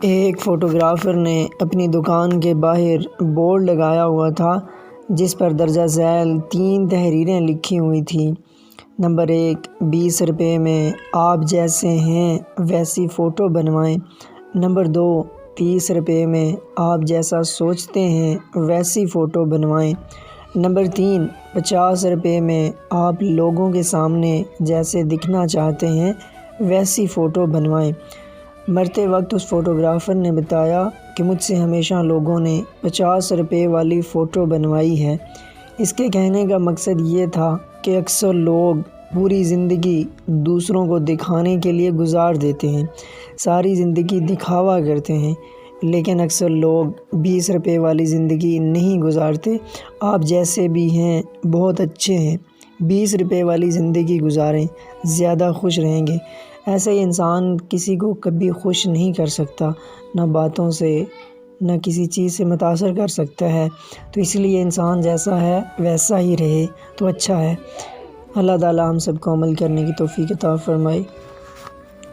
ایک فوٹوگرافر نے اپنی دکان کے باہر بورڈ لگایا ہوا تھا جس پر درجہ ذیل 3 تحریریں لکھی ہوئی تھیں۔ نمبر 1، 20 روپے میں آپ جیسے ہیں ویسی فوٹو بنوائیں۔ نمبر 2، 30 روپے میں آپ جیسا سوچتے ہیں ویسی فوٹو بنوائیں۔ نمبر 3، 50 روپے میں آپ لوگوں کے سامنے جیسے دکھنا چاہتے ہیں ویسی فوٹو بنوائیں۔ مرتے وقت اس فوٹوگرافر نے بتایا کہ مجھ سے ہمیشہ لوگوں نے 50 روپے والی فوٹو بنوائی ہے۔ اس کے کہنے کا مقصد یہ تھا کہ اکثر لوگ پوری زندگی دوسروں کو دکھانے کے لیے گزار دیتے ہیں، ساری زندگی دکھاوا کرتے ہیں، لیکن اکثر لوگ 20 روپے والی زندگی نہیں گزارتے۔ آپ جیسے بھی ہیں بہت اچھے ہیں، 20 روپے والی زندگی گزاریں، زیادہ خوش رہیں گے۔ ایسے ہی انسان کسی کو کبھی خوش نہیں کر سکتا، نہ باتوں سے نہ کسی چیز سے متاثر کر سکتا ہے، تو اس لیے انسان جیسا ہے ویسا ہی رہے تو اچھا ہے۔ اللہ تعالیٰ ہم سب کو عمل کرنے کی توفیق عطا فرمائے۔